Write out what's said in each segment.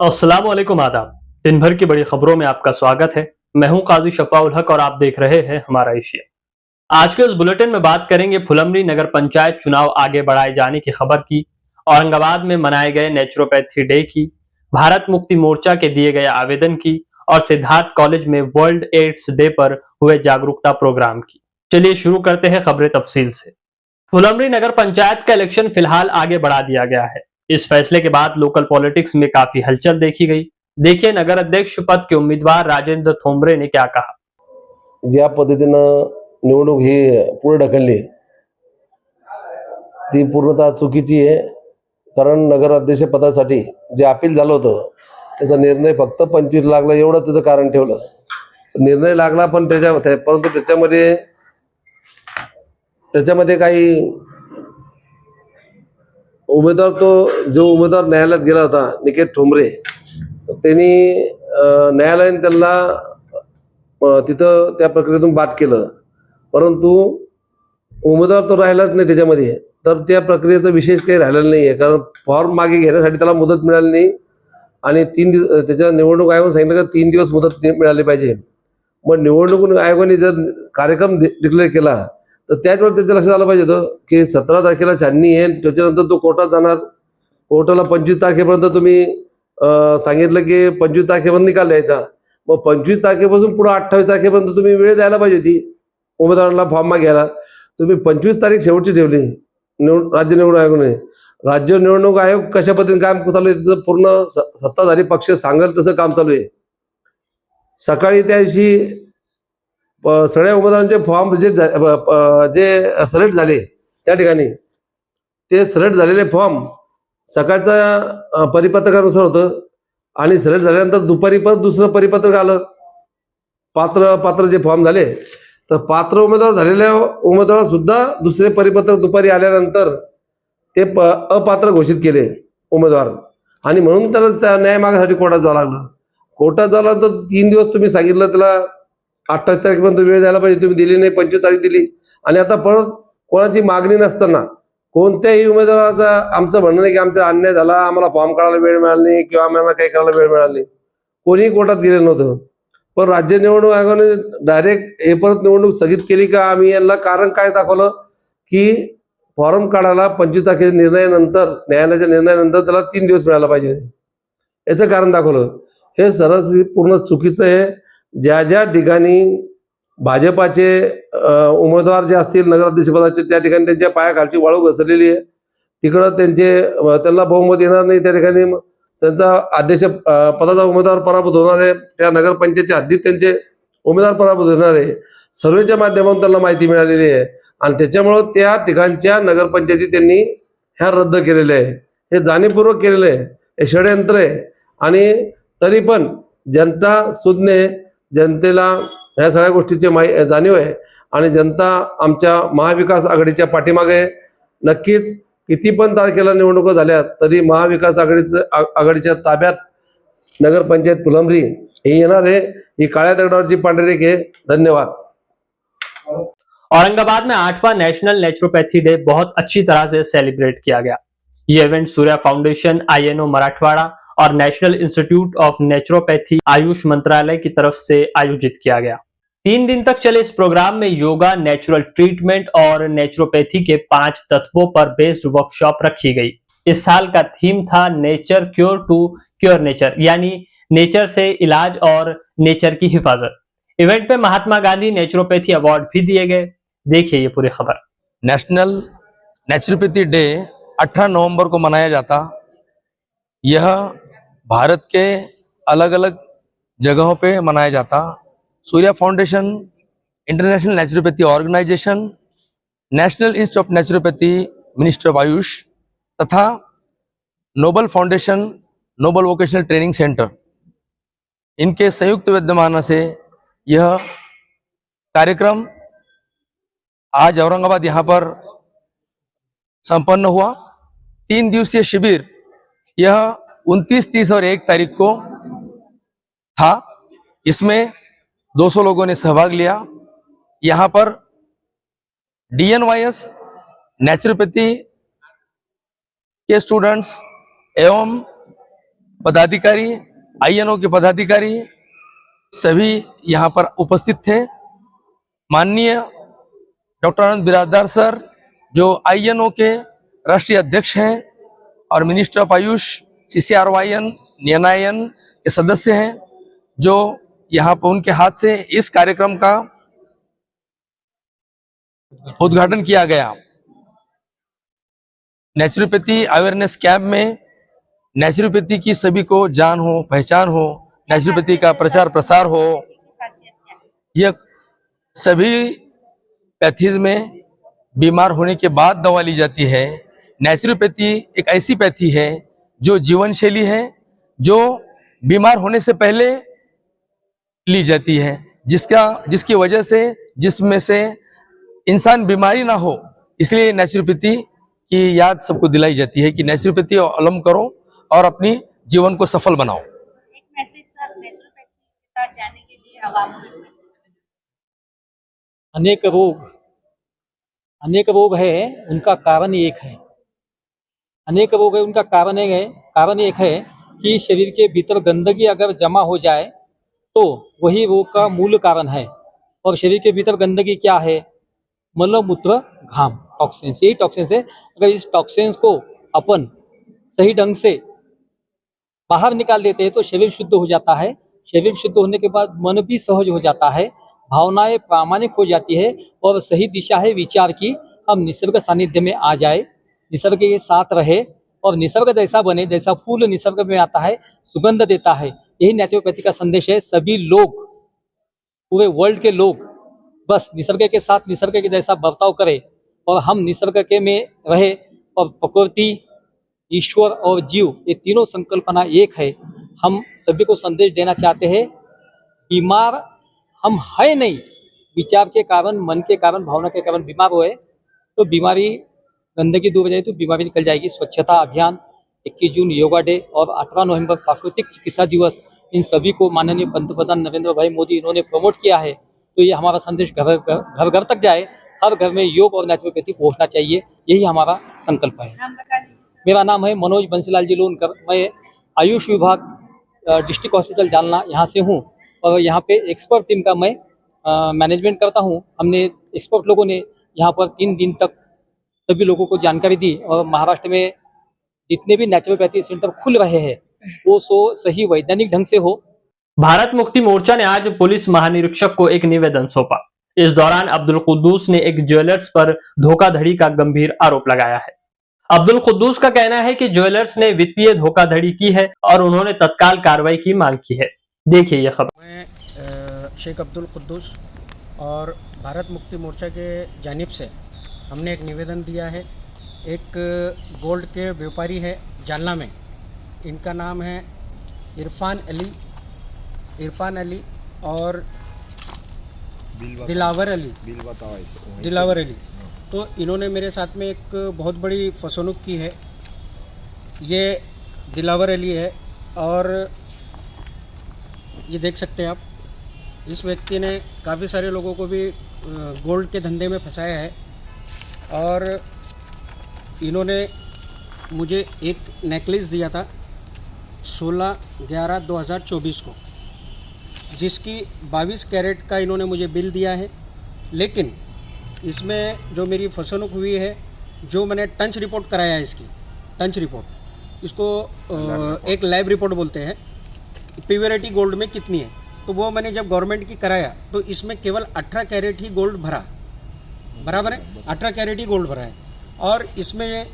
अस्सलाम वालेकुम आदाब। दिन भर की बड़ी खबरों में आपका स्वागत है। मैं हूं काजी शफाउल हक और आप देख रहे हैं हमारा एशिया। आज के इस बुलेटिन में बात करेंगे फुलमरी नगर पंचायत चुनाव आगे बढ़ाए जाने की खबर की, औरंगाबाद में मनाए गए नेचुरोपैथी डे की, भारत मुक्ति मोर्चा के दिए गए आवेदन की और सिद्धार्थ कॉलेज में वर्ल्ड एड्स डे पर हुए जागरूकता प्रोग्राम की। चलिए शुरू करते हैं खबरें तफसील से। फुलमरी नगर पंचायत का इलेक्शन फिलहाल आगे बढ़ा दिया गया है। इस फैसले के बाद लोकल पॉलिटिक्स में काफी हलचल देखी गई। देखिए नगर अध्यक्ष पद के उम्मीदवार राजेंद्र थोंबरे ने क्या कहा। ज्या पद्धतीनं निवडणूक ही पुढे ढकलली ती पूर्णतः चुकीची आहे. कारण नगराध्यक्ष पदासाठी जे अपील झालं होतं त्याचा निर्णय फक्त 25 लागला एवढं त्याचं कारण ठेवलं. निर्णय लागला पण परंतु त्याच्यामध्ये काही उमेदवार जो उमेदवार न्यायालयात गेला होता निकेत ठोंबरे त्यांनी न्यायालयाने त्यांना तिथं त्या प्रक्रियेतून बाद केलं. परंतु उमेदवार तो राहिलाच नाही त्याच्यामध्ये. तर त्या प्रक्रियेचा विशेष काही राहिलेला नाही आहे. कारण फॉर्म मागे घेण्यासाठी त्याला मुदत मिळाली नाही आणि 3 दिवस त्याच्या निवडणूक आयोगाने सांगितलं की 3 दिवस मुदत मिळाली पाहिजे. मग निवडणूक आयोगाने जर कार्यक्रम डिक्लेअर केला तर त्याच वेळेस त्याचं लक्षात आलं पाहिजे होतं की 17 तारखेला छाननी आहे. त्याच्यानंतर तो कोर्टात जाणार. कोर्टाला 25 तारखेपर्यंत तुम्ही सांगितलं की 25 तारखेपर्यंत निकाल द्यायचा. मग 25 तारखेपासून पुढे 28 तारखेपर्यंत तुम्ही वेळ द्यायला पाहिजे होती उमेदवारांना फॉर्म घ्यायला. तुम्ही 25 तारीख शेवटची ठेवली. राज्य निवडणूक आयोगाने. राज्य निवडणूक आयोग कशा पद्धतीने काम चालू आहे त्याचं पूर्ण सत्ताधारी पक्ष सांगेल तसं काम चालू आहे. सकाळी त्या दिवशी सगळ्या उमेदवारांचे फॉर्म जे सिलेक्ट झाले त्या ठिकाणी ते सिलेक्ट झालेले फॉर्म सकाळच्या परिपत्रकानुसार होतं आणि सिलेक्ट झाल्यानंतर दुपारी परत दुसरं परिपत्रक आलं. पात्र जे फॉर्म झाले तर पात्र उमेदवार झालेल्या उमेदवार सुद्धा दुसरे परिपत्रक दुपारी आल्यानंतर ते अपात्र घोषित केले उमेदवार आणि म्हणून त्याला त्या न्याय मागासाठी कोर्टात जावं लागलं. कोर्टात जावं तर 3 दिवस तुम्ही सांगितलं त्याला 28 तारखेपर्यंत वेळ द्यायला पाहिजे. तुम्ही दिली नाही. 25 तारीख दिली आणि आता परत कोणाची मागणी नसताना कोणत्याही उमेदवाराचा आमचं म्हणणं नाही की आमचा अन्याय झाला, आम्हाला फॉर्म काढायला वेळ मिळाला नाही किंवा आम्हाला काही करायला वेळ मिळाला नाही. कोणीही कोर्टात गेलेलं नव्हतं. पण राज्य निवडणूक आयोगाने डायरेक्ट हे परत निवडणूक स्थगित केली का आम्ही यांना कारण काय दाखवलं की फॉर्म काढायला 25 तारखेच्या निर्णयानंतर न्यायालयाच्या निर्णयानंतर त्याला 3 दिवस मिळायला पाहिजे याचं कारण दाखवलं. हे सरळ पूर्ण चुकीचं आहे. ज्या ठिकाणी भाजपाचे उमेदवार जे असतील नगराध्यक्षपदाचे त्या ठिकाणी त्यांच्या पायाखालची वाळू घसरलेली आहे. तिकडं त्यांना बहुमत येणार नाही. त्या ठिकाणी त्यांचा अध्यक्ष पदाचा उमेदवार पराभूत होणार आहे. त्या नगरपंचायतच्या हद्दीत त्यांचे उमेदवार पराभूत होणार आहे. सर्वेच्या माध्यमातून त्यांना माहिती मिळालेली आहे आणि त्याच्यामुळं त्या ठिकाणच्या नगरपंचायती त्यांनी ह्या रद्द केलेल्या आहे. हे जाणीवपूर्वक केलेलं आहे. हे षडयंत्र आहे आणि तरी पण जनता सुज्ञ जनतेला ह्या सगळ्या गोष्टीची जाणीव आहे आणि जनता आमच्या महाविकास आघाडीच्या पाठीमागे आहे. नक्कीच किती पण तारखेला निवडणुका झाल्या तरी महाविकास आघाडीच्या ताब्यात नगरपंचायत फुलंब्री हे येणार आहे. ही काळ्या दगडावरची पांढरी रेख आहे. धन्यवाद. औरंगाबाद में 8वां नेशनल नेचुरोपैथी डे बहुत अच्छी तरह से सेलिब्रेट किया गया। ये event Surya foundation, INO Marathwada और national institute of naturopathy Ayush मंत्रालय की तरफ से आयोजित किया गया। 3 दिन तक चले इस प्रोग्राम में योगा, नेचुरल ट्रीटमेंट और नेचुरोपैथी के 5 तत्वों पर बेस्ड वर्कशॉप रखी गई। इस साल का थीम था nature cure to cure nature, यानी नेचर से इलाज और नेचर की हिफाजत। इवेंट में महात्मा गांधी नेचुरोपैथी अवार्ड भी दिए गए। देखिए ये पूरी खबर। नेशनल नेचुरोपैथी डे 18 नवंबर को मनाया जाता। यह भारत के अलग अलग जगहों पे मनाया जाता। Surya foundation, international naturopathy organization, national institute of naturopathy, ministry of Ayush तथा Noble foundation, Noble vocational training centre, इनके संयुक्त विद्यमान से यह कार्यक्रम आज औरंगाबाद यहाँ पर संपन्न हुआ। 3 दिवसीय शिविर यह 29, 30 और 1 तारीख को था। इसमें 200 लोगों ने सहभाग लिया। यहाँ पर DNYS नेचुरोपैथी के स्टूडेंट्स एवं पदाधिकारी, आईएनओ के पदाधिकारी सभी यहाँ पर उपस्थित थे। माननीय डॉक्टर आनंद बिराददार सर जो आईएनओ के राष्ट्रीय अध्यक्ष हैं और minister of Ayush CCRYN NIN के सदस्य हैं, जो यहाँ पर उनके हाथ से इस कार्यक्रम का उद्घाटन किया गया। नेचुरोपैथी अवेयरनेस कैंप में नेचुरोपैथी की सभी को जान हो, पहचान हो, नेचुरोपैथी का प्रचार प्रसार हो। यह सभी पैथीज में बीमार होने के बाद दवा ली जाती है। नेचुरोपैथी एक ऐसी पैथी है जो जीवन शैली है, जो बीमार होने से पहले ली जाती है, जिसकी वजह से जिसमें से इंसान बीमारी ना हो, इसलिए नेचुरोपैथी की याद सबको दिलाई जाती है कि नेचुरोपैथी अवलंब करो और अपनी जीवन को सफल बनाओ। एक मैसेज सर, नेचुरोपैथी के साथ जाने के लिए आवाम को एक मैसेज। अनेक रोग है, उनका कारण एक है। अनेक रोग है, उनका कारण एक है कि शरीर के भीतर गंदगी अगर जमा हो जाए तो वही रोग का मूल कारण है। और शरीर के भीतर गंदगी क्या है? मल मूत्र घाम, टॉक्सिन्स। यही टॉक्सिन्स है। अगर इस टॉक्सिन्स को अपन सही ढंग से बाहर निकाल देते हैं तो शरीर शुद्ध हो जाता है। शरीर शुद्ध होने के बाद मन भी सहज हो जाता है, भावनाएं प्रामाणिक हो जाती है और सही दिशा है विचार की। हम निसर्ग सानिध्य में आ जाए, निसर्ग के साथ रहे और निसर्ग जैसा बने, जैसा फूल निसर्ग में आता है, सुगंध देता है। यही नेचुरोपैथी का संदेश है। सभी लोग, पूरे वर्ल्ड के लोग बस निसर्ग के साथ निसर्ग के जैसा बर्ताव करें और हम निसर्ग के में रहे और प्रकृति, ईश्वर और जीव, ये तीनों संकल्पना एक है। हम सभी को संदेश देना चाहते हैं, बीमार हम है नहीं, विचार के कारण, मन के कारण, भावना के कारण बीमार हुए तो बीमारी, गंदगी दूर हो जाए तो बीमारी निकल जाएगी। स्वच्छता अभियान, 21 जून योगा डे और 18 नवंबर प्राकृतिक चिकित्सा दिवस, इन सभी को माननीय पंतप्रधान नरेंद्र भाई मोदी इन्होंने प्रमोट किया है। तो ये हमारा संदेश घर घर तक जाए, हर घर में योग और नेचुरोपैथी पहुंचना चाहिए, यही हमारा संकल्प है। नाम बता दीजिए। मेरा नाम है मनोज बंसीलाल जी लोनकर। मैं आयुष विभाग डिस्ट्रिक्ट हॉस्पिटल जालना यहाँ से हूँ और यहाँ पे एक्सपर्ट टीम का मैं मैनेजमेंट करता हूँ। हमने एक्सपर्ट लोगों ने यहाँ पर 3 दिन तक सभी लोगों को जानकारी दी और महाराष्ट्र में जितने भी नेचुरोपैथी सेंटर खुल रहे हैं वो सही वैज्ञानिक ढंग से हो। भारत मुक्ति मोर्चा ने आज पुलिस महानिरीक्षक को एक निवेदन सौंपा। इस दौरान अब्दुल कुद्दूस ने एक ज्वेलर्स पर धोखाधड़ी का गंभीर आरोप लगाया है। अब्दुल कुद्दूस का कहना है कि ज्वेलर्स ने वित्तीय धोखाधड़ी की है और उन्होंने तत्काल कार्रवाई की मांग की है। देखिए यह खबर। मैं शेख अब्दुल कुद्दूस और भारत मुक्ति मोर्चा के जानिब से हमने एक निवेदन दिया है। एक गोल्ड के व्यापारी है जालना में, इनका नाम है इरफान अली और दिलावर अली। तो इन्होंने मेरे साथ में एक बहुत बड़ी फसनुक की है। ये दिलावर अली है और ये देख सकते हैं आप, इस व्यक्ति ने काफ़ी सारे लोगों को भी गोल्ड के धंधे में फंसाया है। और इन्होंने मुझे एक नेकलेस दिया था 16/11/2024 को, जिसकी 22 कैरेट का इन्होंने मुझे बिल दिया है। लेकिन इसमें जो मेरी फसनुक हुई है, जो मैंने टंच रिपोर्ट कराया है, इसकी टंच रिपोर्ट, इसको एक लैब रिपोर्ट बोलते हैं, प्योरिटी गोल्ड में कितनी है, तो वो मैंने जब गवर्नमेंट की कराया तो इसमें केवल 18 कैरेट ही गोल्ड भरा, बराबर है, 18 कैरेट ही गोल्ड भरा है। और इसमें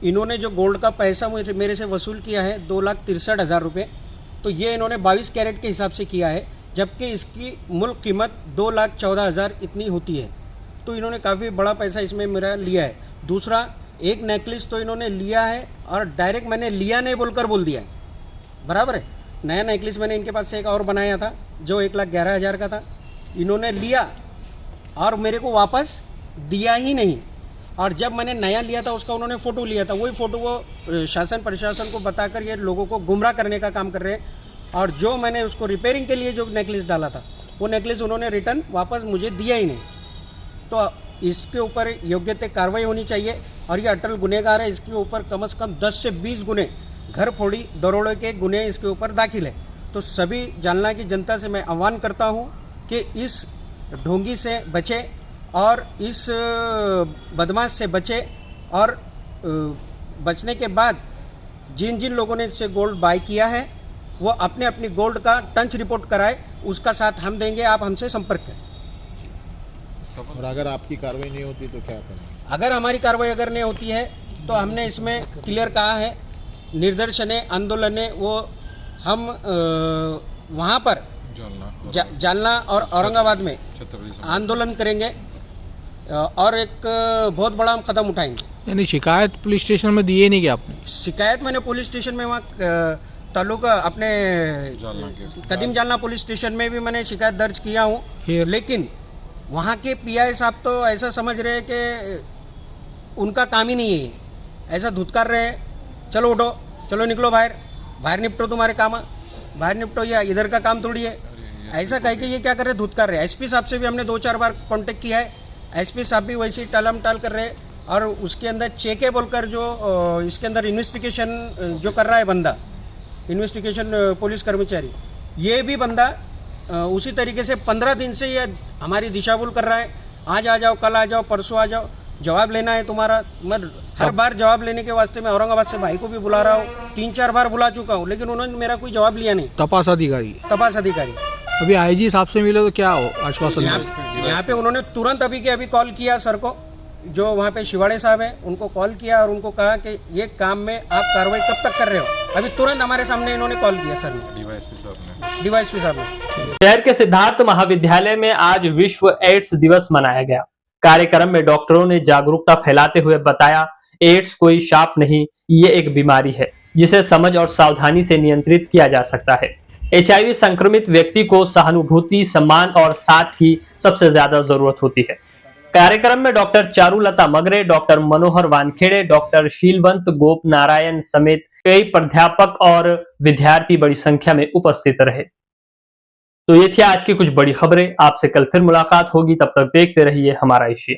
इन्होंने जो गोल्ड का पैसा मेरे से वसूल किया है 2,63,000 रुपये, तो ये इन्होंने 22 कैरेट के हिसाब से किया है, जबकि इसकी मूल कीमत 2,14,000 इतनी होती है। तो इन्होंने काफ़ी बड़ा पैसा इसमें मेरा लिया है। दूसरा, एक नेकलेस तो इन्होंने लिया है और डायरेक्ट मैंने लिया नहीं बोलकर बोल दिया है, बराबर है। नया नेकलेस मैंने इनके पास से एक और बनाया था जो 1,11,000 का था, इन्होंने लिया और मेरे को वापस दिया ही नहीं। और जब मैंने नया लिया था उसका उन्होंने फ़ोटो लिया था, वही फ़ोटो वो शासन प्रशासन को बताकर ये लोगों को गुमराह करने का काम कर रहे हैं। और जो मैंने उसको रिपेयरिंग के लिए जो नेकलेस डाला था, वो नेकलेस उन्होंने रिटर्न वापस मुझे दिया ही नहीं। तो इसके ऊपर योग्यता कार्रवाई होनी चाहिए और ये अटल गुनहगार है। इसके ऊपर कम से कम 10 से 20 गुने घर फोड़ी दरोड़े के गुने इसके ऊपर दाखिल है। तो सभी जालना की जनता से मैं आह्वान करता हूँ कि इस ढोंगी से बचे और इस बदमाश से बचे, और बचने के बाद जिन जिन लोगों ने इससे गोल्ड बाय किया है वो अपने अपनी गोल्ड का टंच रिपोर्ट कराए, उसका साथ हम देंगे, आप हमसे संपर्क करें। और अगर आपकी कार्रवाई नहीं होती तो क्या करें? अगर हमारी कार्रवाई अगर नहीं होती है तो हमने इसमें क्लियर कहा है, निर्दर्शने आंदोलने वो हम वहाँ पर जालना और औरंगाबाद में आंदोलन करेंगे और एक बहुत बड़ा हम कदम उठाएंगे। यानी शिकायत पुलिस स्टेशन में दिए नहीं क्या आपने? शिकायत मैंने पुलिस स्टेशन में वहाँ तालुका अपने कदीम जालना पुलिस स्टेशन में भी मैंने शिकायत दर्ज किया हूँ, लेकिन वहाँ के पीआई साहब तो ऐसा समझ रहे हैं कि उनका काम ही नहीं है, ऐसा धुतकार रहे हैं, चलो उठो, चलो निकलो बाहर निपटो तुम्हारे काम, बाहर निपटो, या इधर का काम थोड़ी है, ऐसा कह के ये क्या कर रहे हैं, धुतकार रहे हैं। एसपी साहब से भी हमने 2-4 बार कांटेक्ट किया है, एसपी साहब भी वैसे ही टालम टाल कर रहे हैं, और उसके अंदर चेके बोलकर जो इसके अंदर इन्वेस्टिगेशन जो कर रहा है बंदा, इन्वेस्टिगेशन पुलिस कर्मचारी, ये भी बंदा उसी तरीके से 15 दिन से ये हमारी दिशाभूल कर रहा है, आज आ जाओ, कल आ जाओ, परसों आ जाओ, जवाब लेना है तुम्हारा। मैं हर बार जवाब लेने के वास्ते मैं औरंगाबाद से भाई को भी बुला रहा हूँ, 3-4 बार बुला चुका हूँ, लेकिन उन्होंने मेरा कोई जवाब लिया नहीं। तपास अधिकारी अभी आईजी साहब से मिले तो क्या हो आश्वासन? यहाँ पे उन्होंने तुरंत अभी के अभी कॉल किया सर को, जो वहाँ पे शिवाड़े साहब हैं, उनको कॉल किया और उनको कहा कि ये काम में आप कार्रवाई कब तक कर रहे हो। अभी तुरंत हमारे सामने इन्होंने कॉल किया सर ने, डीवाईएसपी साहब ने। शहर के सिद्धार्थ महाविद्यालय में आज विश्व एड्स दिवस मनाया गया। कार्यक्रम में डॉक्टरों ने जागरूकता फैलाते हुए बताया, एड्स कोई शाप नहीं, ये एक बीमारी है जिसे समझ और सावधानी से नियंत्रित किया जा सकता है। HIV संक्रमित व्यक्ति को सहानुभूति, सम्मान और साथ की सबसे ज्यादा जरूरत होती है। कार्यक्रम में डॉक्टर चारुलता मगरे, डॉक्टर मनोहर वानखेड़े, डॉक्टर शीलवंत गोप नारायण समेत कई प्राध्यापक और विद्यार्थी बड़ी संख्या में उपस्थित रहे। तो ये थी आज की कुछ बड़ी खबरें। आपसे कल फिर मुलाकात होगी, तब तक देखते रहिए हमारा एशिया।